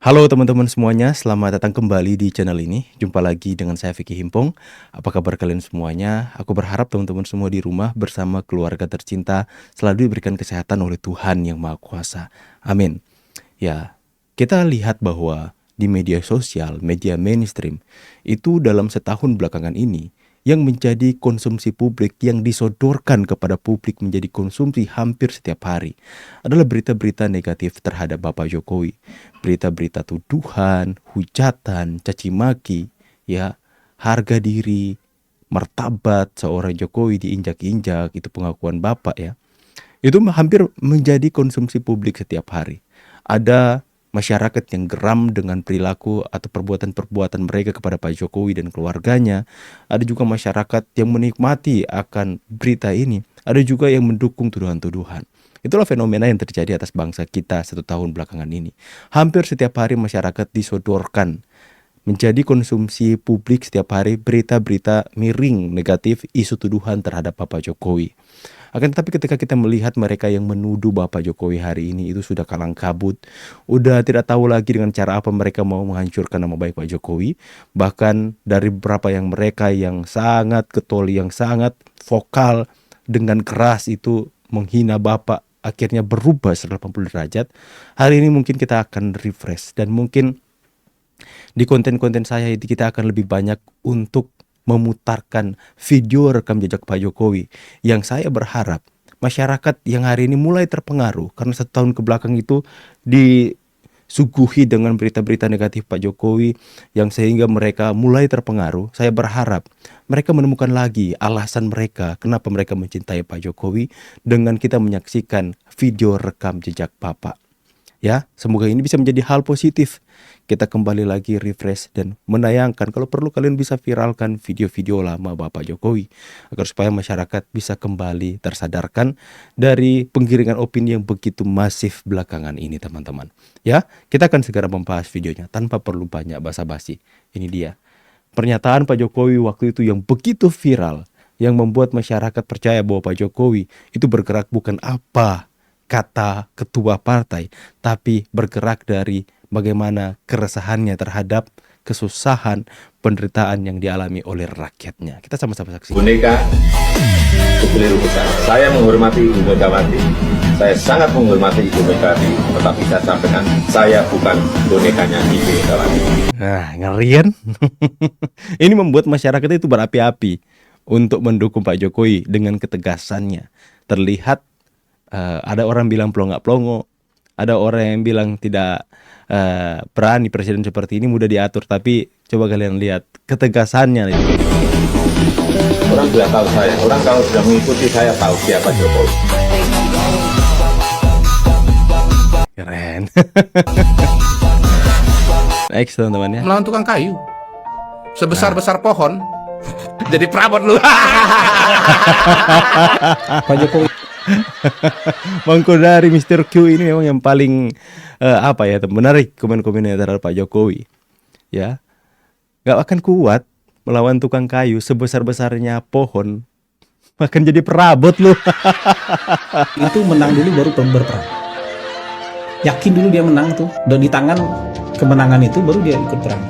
Halo teman-teman semuanya, selamat datang kembali di channel ini. Jumpa lagi dengan saya Vicky Himpong. Apa kabar kalian semuanya? Aku berharap teman-teman semua di rumah bersama keluarga tercinta selalu diberikan kesehatan oleh Tuhan Yang Maha Kuasa. Amin. Ya, kita lihat bahwa di media sosial, media mainstream, itu dalam setahun belakangan ini, yang menjadi konsumsi publik yang disodorkan kepada publik menjadi konsumsi hampir setiap hari adalah berita-berita negatif terhadap Bapak Jokowi. Berita-berita tuduhan, hujatan, caci maki, ya, harga diri, martabat seorang Jokowi diinjak-injak, itu pengakuan Bapak ya. Itu hampir menjadi konsumsi publik setiap hari. Ada masyarakat yang geram dengan perilaku atau perbuatan-perbuatan mereka kepada Pak Jokowi dan keluarganya. Ada juga masyarakat yang menikmati akan berita ini. Ada juga yang mendukung tuduhan-tuduhan. Itulah fenomena yang terjadi atas bangsa kita 1 tahun belakangan ini. Hampir setiap hari masyarakat disodorkan menjadi konsumsi publik setiap hari berita-berita miring negatif isu tuduhan terhadap Bapak Jokowi. Akan tetapi ketika kita melihat mereka yang menuduh Bapak Jokowi hari ini itu sudah kalang kabut, udah tidak tahu lagi dengan cara apa mereka mau menghancurkan nama baik Pak Jokowi. Bahkan dari beberapa yang mereka yang sangat getol, yang sangat vokal dengan keras itu menghina Bapak, akhirnya berubah 180 derajat. Hari ini mungkin kita akan refresh dan mungkin di konten-konten saya ini kita akan lebih banyak untuk memutarkan video rekam jejak Pak Jokowi yang saya berharap masyarakat yang hari ini mulai terpengaruh karena 1 tahun ke belakang itu disuguhi dengan berita-berita negatif Pak Jokowi yang sehingga mereka mulai terpengaruh. Saya berharap mereka menemukan lagi alasan mereka kenapa mereka mencintai Pak Jokowi dengan kita menyaksikan video rekam jejak Bapak. Ya, semoga ini bisa menjadi hal positif. Kita kembali lagi refresh dan menayangkan, kalau perlu kalian bisa viralkan video-video lama Bapak Jokowi agar supaya masyarakat bisa kembali tersadarkan dari penggiringan opini yang begitu masif belakangan ini, teman-teman. Ya, kita akan segera membahas videonya tanpa perlu banyak basa-basi. Ini dia pernyataan Pak Jokowi waktu itu yang begitu viral, yang membuat masyarakat percaya bahwa Pak Jokowi itu bergerak bukan apa kata ketua partai, tapi bergerak dari bagaimana keresahannya terhadap kesusahan, penderitaan yang dialami oleh rakyatnya. Kita sama-sama saksikan. Boneka keliru besar. Saya menghormati Ibu Megawati. Saya sangat menghormati Ibu Megawati. Tetapi saya sampaikan, saya bukan bonekanya Ibu Megawati. Nah, ngerian. Ini membuat masyarakat itu berapi-api untuk mendukung Pak Jokowi dengan ketegasannya. Terlihat ada orang bilang pelongo-pelongo, ada orang yang bilang tidak berani presiden seperti ini mudah diatur, tapi coba kalian lihat ketegasannya. Orang sudah tahu saya, orang kalau sudah mengikuti saya tahu siapa Jokowi. Keren. Next teman-teman ya. Melawan tukang kayu sebesar-besar pohon jadi perabot lu. Pak Jokowi Bang Kodari Mr. Q ini memang yang paling menarik komen-komennya terhadap Pak Jokowi. Ya, gak akan kuat melawan tukang kayu sebesar-besarnya pohon, bahkan jadi perabot lu. Itu menang dulu baru berperang. Yakin dulu dia menang tuh, dan di tangan kemenangan itu baru dia ikut perang.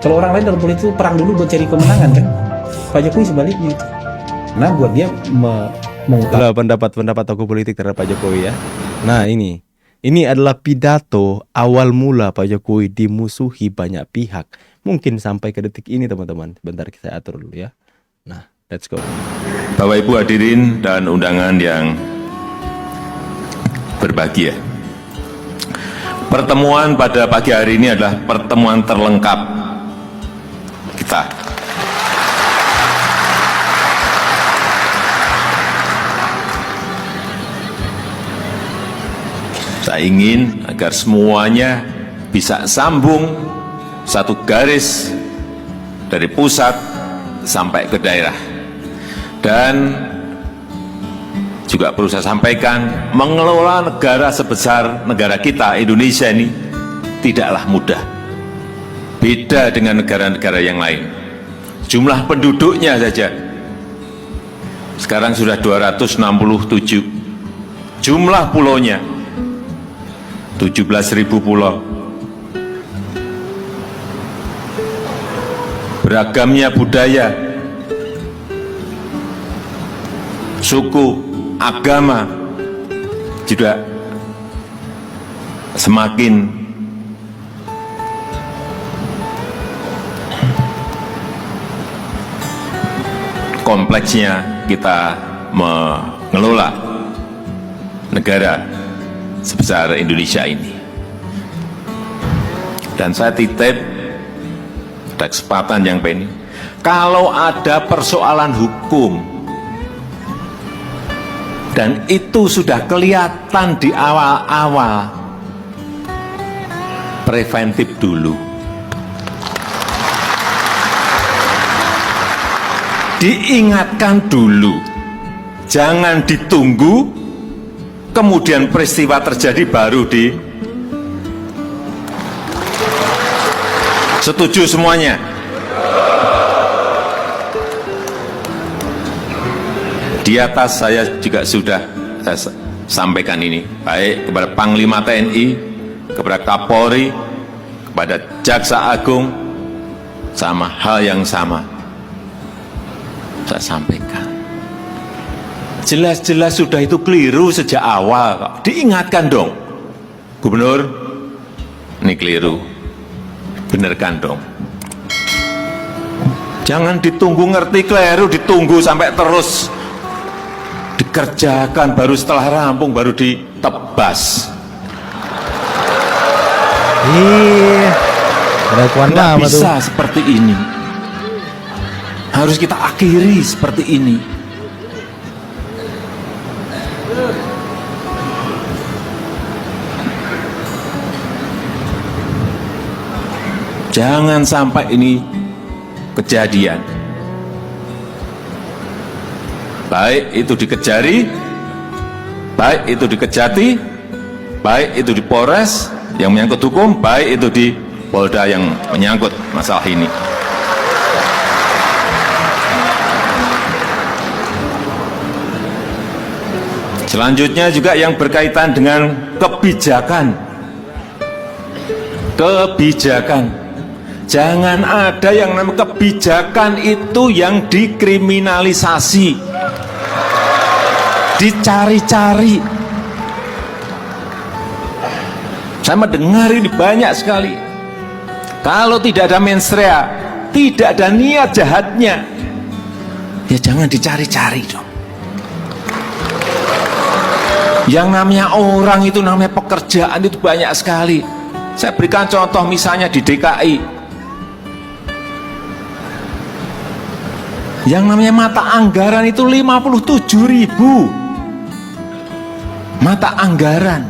Kalau orang lain dalam politik itu perang dulu buat cari kemenangan kan. Pak Jokowi sebaliknya itu. Nah buat dia Itulah pendapat tokoh politik terhadap Pak Jokowi ya. Nah ini adalah pidato awal mula Pak Jokowi dimusuhi banyak pihak. Mungkin sampai ke detik ini teman-teman. Bentar saya atur dulu ya. Nah, let's go. Bapak Ibu hadirin dan undangan yang berbahagia. Pertemuan pada pagi hari ini adalah pertemuan terlengkap kita. Saya ingin agar semuanya bisa sambung satu garis dari pusat sampai ke daerah. Dan juga perlu saya sampaikan, mengelola negara sebesar negara kita, Indonesia ini, tidaklah mudah. Beda dengan negara-negara yang lain. Jumlah penduduknya saja sekarang sudah 267. Jumlah pulaunya 17.000 pulau. beragamnya budaya, suku, agama juga semakin kompleksnya kita mengelola negara sebesar Indonesia ini. Dan saya titip ada kesempatan yang ini, kalau ada persoalan hukum dan itu sudah kelihatan di awal-awal, preventif dulu. Diingatkan dulu, jangan ditunggu kemudian peristiwa terjadi baru setuju semuanya. Di atas saya juga sudah saya sampaikan ini, baik kepada Panglima TNI, kepada Kapolri, kepada Jaksa Agung, sama hal yang sama saya sampaikan. Jelas-jelas sudah itu keliru sejak awal. Diingatkan dong, Gubernur, ini keliru, benerkan dong. Jangan ditunggu ngerti keliru, ditunggu sampai terus dikerjakan, baru setelah rampung baru ditebas. Iya, kelakuan Nggak lama tuh. bisa seperti ini. Harus kita akhiri seperti ini. Jangan sampai ini kejadian. Baik itu di Kejari, baik itu di Kejati, baik itu di Polres yang menyangkut hukum, baik itu di Polda yang menyangkut masalah ini. Selanjutnya juga yang berkaitan dengan kebijakan. Kebijakan. Jangan ada yang namanya kebijakan itu yang dikriminalisasi, dicari-cari. Saya mendengar ini banyak sekali. Kalau tidak ada mensrea, tidak ada niat jahatnya, ya jangan dicari-cari dong. Yang namanya orang itu, namanya pekerjaan itu banyak sekali. Saya berikan contoh misalnya di DKI. Yang namanya mata anggaran itu 57.000 mata anggaran.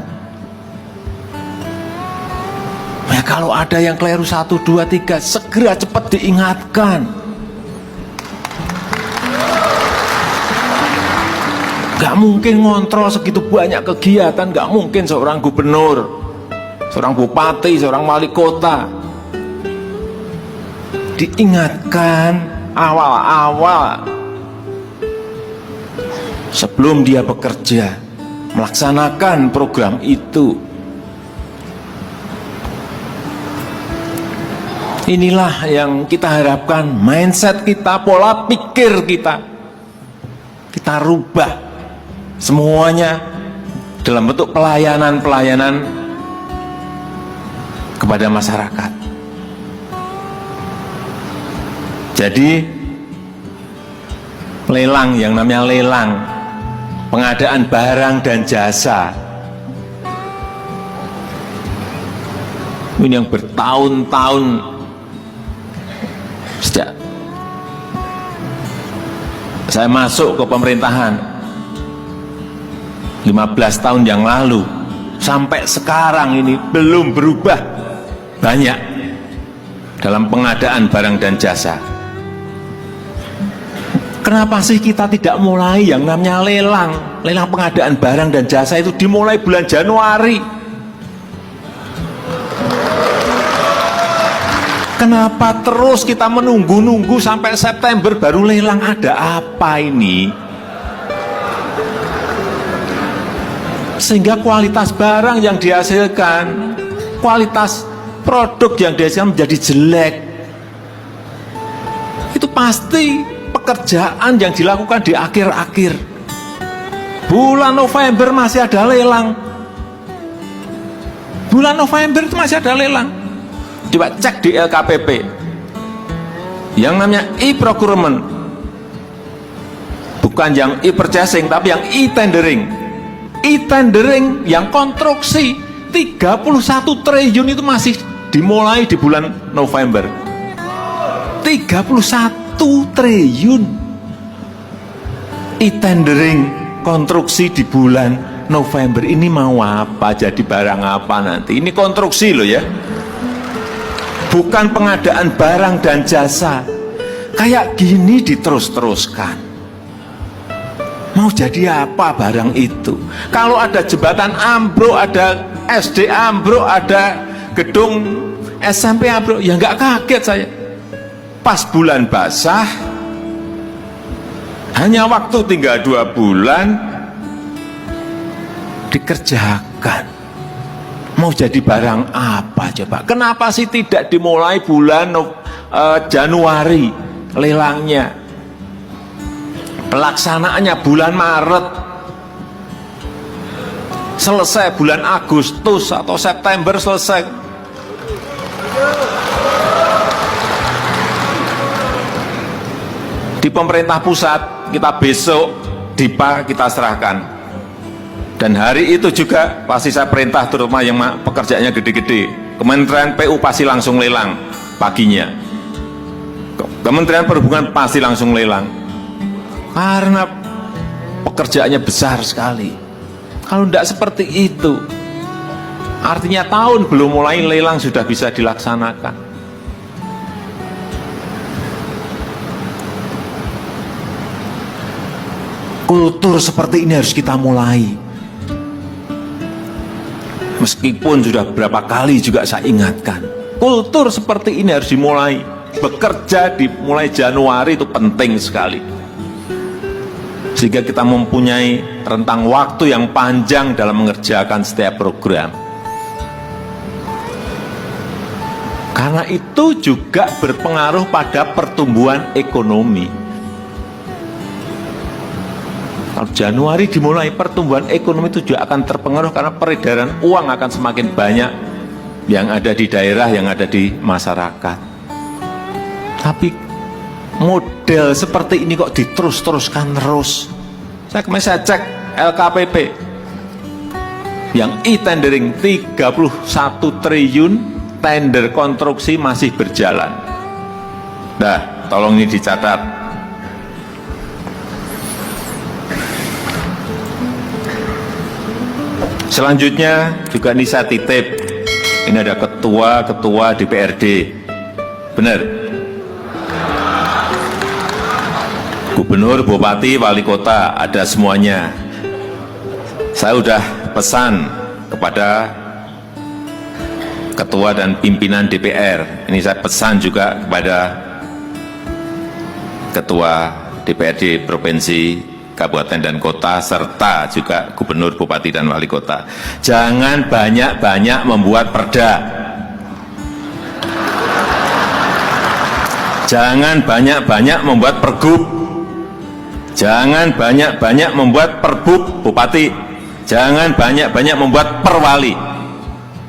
Ya kalau ada yang keliru 1, 2, 3, segera cepat diingatkan. Gak mungkin ngontrol segitu banyak kegiatan, gak mungkin seorang gubernur, seorang bupati, seorang wali kota. Diingatkan awal-awal sebelum dia bekerja, melaksanakan program itu. Inilah yang kita harapkan, mindset kita, pola pikir kita rubah semuanya dalam bentuk pelayanan-pelayanan kepada masyarakat. Jadi lelang, yang namanya lelang, pengadaan barang dan jasa, ini yang bertahun-tahun sejak saya masuk ke pemerintahan 15 tahun yang lalu sampai sekarang ini belum berubah banyak dalam pengadaan barang dan jasa. Kenapa sih kita tidak mulai yang namanya lelang? Lelang pengadaan barang dan jasa itu dimulai bulan Januari. Kenapa terus kita menunggu-nunggu sampai September baru lelang? Ada apa ini? Sehingga kualitas barang yang dihasilkan, kualitas produk yang dihasilkan menjadi jelek. pasti pekerjaan yang dilakukan di akhir-akhir. Bulan November masih ada lelang. Bulan November itu masih ada lelang. Coba cek di LKPP. Yang namanya e-procurement. Bukan yang e-purchasing, tapi yang e-tendering. E-tendering yang konstruksi 31 triliun itu masih dimulai di bulan November. 31 triliun e-tendering konstruksi di bulan November. Ini mau apa? Jadi barang apa nanti? Ini konstruksi loh ya, bukan pengadaan barang dan jasa. Kayak gini diterus-teruskan, mau jadi apa barang itu? Kalau ada jembatan ambruk, ada SD ambruk, ada gedung SMP ambruk, ya nggak kaget saya. Pas bulan basah, hanya waktu tinggal 2 bulan dikerjakan. Mau jadi barang apa coba? Kenapa sih tidak dimulai bulan Januari lelangnya? Pelaksanaannya bulan Maret, selesai bulan Agustus atau September selesai. Di pemerintah pusat kita besok DIPA kita serahkan, dan hari itu juga pasti saya perintah terutama yang pekerjaannya gede-gede, Kementerian PU pasti langsung lelang paginya, Kementerian Perhubungan pasti langsung lelang, karena pekerjaannya besar sekali. Kalau tidak seperti itu, artinya tahun belum mulai lelang sudah bisa dilaksanakan. Kultur seperti ini harus kita mulai. Meskipun sudah berapa kali juga saya ingatkan, kultur seperti ini harus dimulai. Bekerja dimulai Januari itu penting sekali, sehingga kita mempunyai rentang waktu yang panjang dalam mengerjakan setiap program. Karena itu juga berpengaruh pada pertumbuhan ekonomi. Kalau Januari dimulai, pertumbuhan ekonomi itu juga akan terpengaruh karena peredaran uang akan semakin banyak yang ada di daerah, yang ada di masyarakat. Tapi model seperti ini kok diterus-teruskan terus. Saya cek LKPP yang e-tendering 31 triliun tender konstruksi masih berjalan. Nah, tolong ini dicatat. Selanjutnya juga ini saya titip, ini ada ketua DPRD, benar, gubernur, bupati, wali kota, ada semuanya. Saya sudah pesan kepada ketua dan pimpinan DPR, ini saya pesan juga kepada ketua DPRD provinsi, kabupaten dan kota, serta juga gubernur, bupati, dan wali kota. Jangan banyak-banyak membuat perda. Jangan banyak-banyak membuat pergub. Jangan banyak-banyak membuat perbub bupati. Jangan banyak-banyak membuat perwali.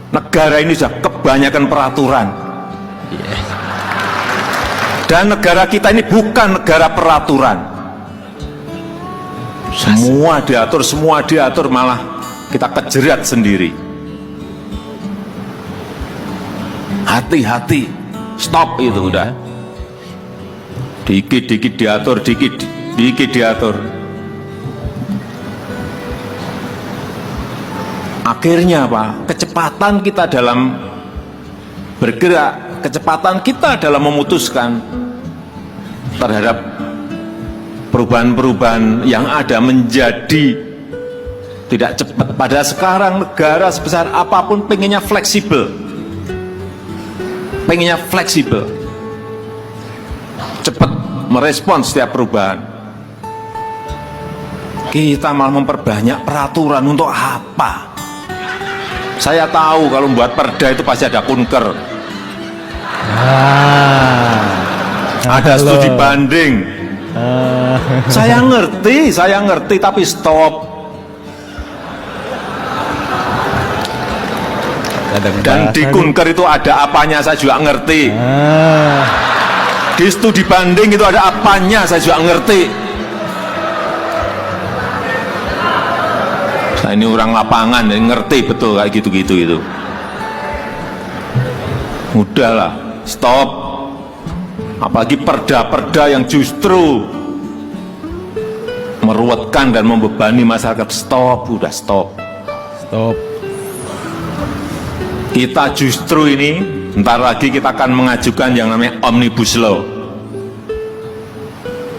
Negara ini sudah kebanyakan peraturan. Dan negara kita ini bukan negara peraturan. Semua diatur, malah kita kejerat sendiri. Hati-hati, stop itu udah. Dikit-dikit diatur, dikit diatur. Akhirnya apa? Kecepatan kita dalam bergerak, kecepatan kita dalam memutuskan terhadap perubahan-perubahan yang ada menjadi tidak cepat. Pada sekarang negara sebesar apapun pengennya fleksibel, cepat merespon setiap perubahan. Kita malah memperbanyak peraturan untuk apa? Saya tahu kalau membuat perda itu pasti ada kunker. Ada studi banding. Saya ngerti, tapi stop. Dan di Kunker itu ada apanya saya juga ngerti. Di studi banding itu ada apanya saya juga ngerti. Saya ini orang lapangan, ngerti betul kayak gitu-gitu itu. Udahlah, stop. Apalagi perda-perda yang justru meruwetkan dan membebani masyarakat. Stop, udah stop. Kita justru ini bentar lagi kita akan mengajukan yang namanya Omnibus Law,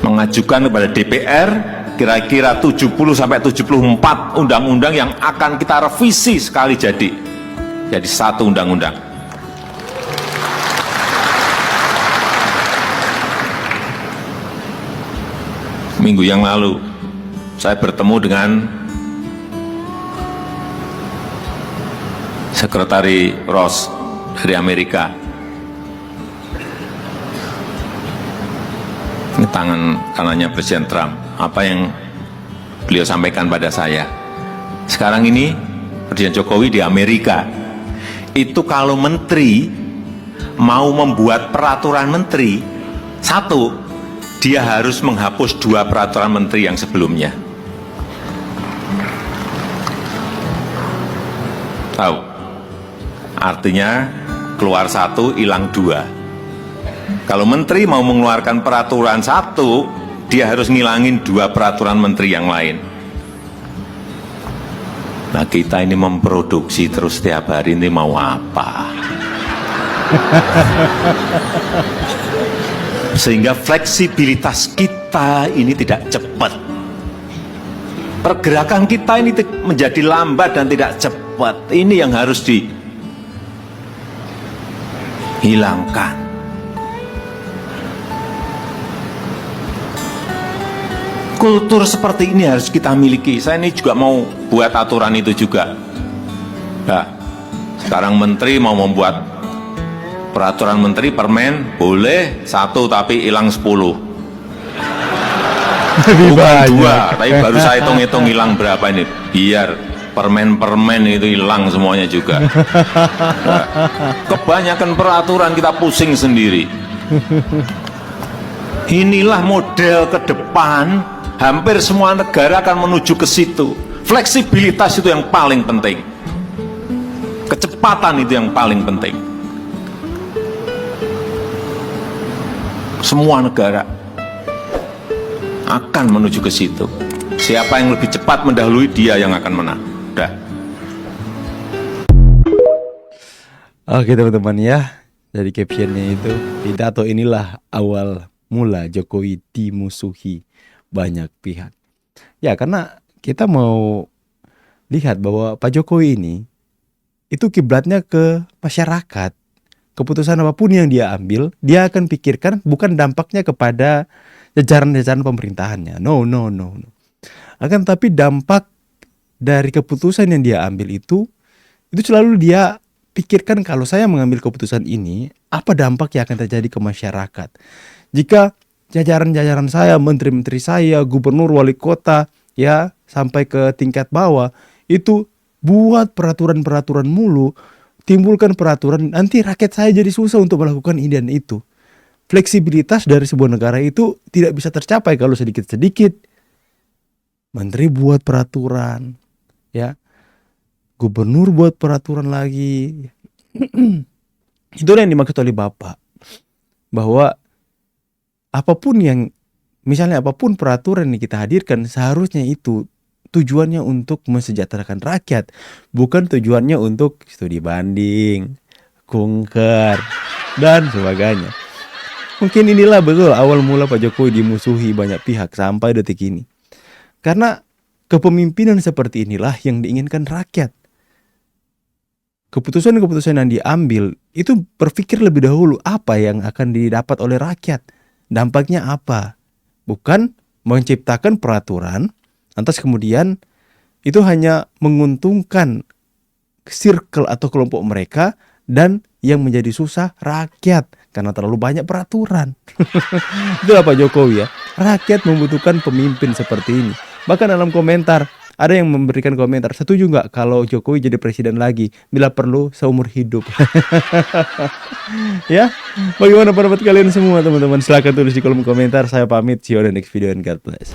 mengajukan kepada DPR kira-kira 70-74 undang-undang yang akan kita revisi sekali jadi satu undang-undang. Minggu yang lalu saya bertemu dengan Sekretari Ross dari Amerika. Ini tangan kanannya Presiden Trump. Apa yang beliau sampaikan pada saya? Sekarang ini Presiden Jokowi di Amerika. Itu kalau menteri mau membuat peraturan menteri, satu, dia harus menghapus 2 peraturan menteri yang sebelumnya. Tahu? Artinya keluar 1, hilang 2. Kalau menteri mau mengeluarkan peraturan 1, dia harus ngilangin 2 peraturan menteri yang lain. Nah, kita ini memproduksi terus setiap hari, ini mau apa? Sehingga fleksibilitas kita ini tidak cepat. Pergerakan kita ini menjadi lambat dan tidak cepat. Ini yang harus dihilangkan. Kultur seperti ini harus kita miliki. Saya ini juga mau buat aturan itu juga. Nah, sekarang menteri mau membuat peraturan menteri permen boleh 1 tapi hilang 10. Bukan 2, tapi baru saya hitung-hitung hilang berapa ini. Biar permen-permen itu hilang semuanya juga. Nah, kebanyakan peraturan kita pusing sendiri. Inilah model ke depan. Hampir semua negara akan menuju ke situ. Fleksibilitas itu yang paling penting. Kecepatan itu yang paling penting. Semua negara akan menuju ke situ. Siapa yang lebih cepat mendahului, dia yang akan menang. Udah. Oke teman-teman ya, dari captionnya itu, pidato inilah awal mula Jokowi dimusuhi banyak pihak. Ya karena kita mau lihat bahwa Pak Jokowi ini itu kiblatnya ke masyarakat. Keputusan apapun yang dia ambil, dia akan pikirkan bukan dampaknya kepada jajaran-jajaran pemerintahannya. No. Akan tapi dampak dari keputusan yang dia ambil itu selalu dia pikirkan, kalau saya mengambil keputusan ini, apa dampak yang akan terjadi ke masyarakat. Jika jajaran-jajaran saya, menteri-menteri saya, gubernur, wali kota, ya sampai ke tingkat bawah, itu buat peraturan-peraturan mulu, timbulkan peraturan, nanti rakyat saya jadi susah untuk melakukan ini dan itu. Fleksibilitas dari sebuah negara itu tidak bisa tercapai kalau sedikit-sedikit menteri buat peraturan, ya gubernur buat peraturan lagi. Itulah yang dimaksud oleh Bapak, bahwa apapun peraturan yang kita hadirkan, seharusnya itu tujuannya untuk mensejahterakan rakyat, bukan tujuannya untuk studi banding, kunker, dan sebagainya. Mungkin inilah betul awal mula Pak Jokowi dimusuhi banyak pihak sampai detik ini. Karena kepemimpinan seperti inilah yang diinginkan rakyat. Keputusan-keputusan yang diambil itu berpikir lebih dahulu apa yang akan didapat oleh rakyat. Dampaknya apa? Bukan menciptakan peraturan, lantas kemudian itu hanya menguntungkan circle atau kelompok mereka dan yang menjadi susah rakyat karena terlalu banyak peraturan. Itulah Pak Jokowi ya. Rakyat membutuhkan pemimpin seperti ini. Bahkan dalam komentar ada yang memberikan komentar, setuju nggak kalau Jokowi jadi presiden lagi? Bila perlu seumur hidup. Ya, bagaimana pendapat kalian semua teman-teman? Silahkan tulis di kolom komentar. Saya pamit, see you on the next video and God bless.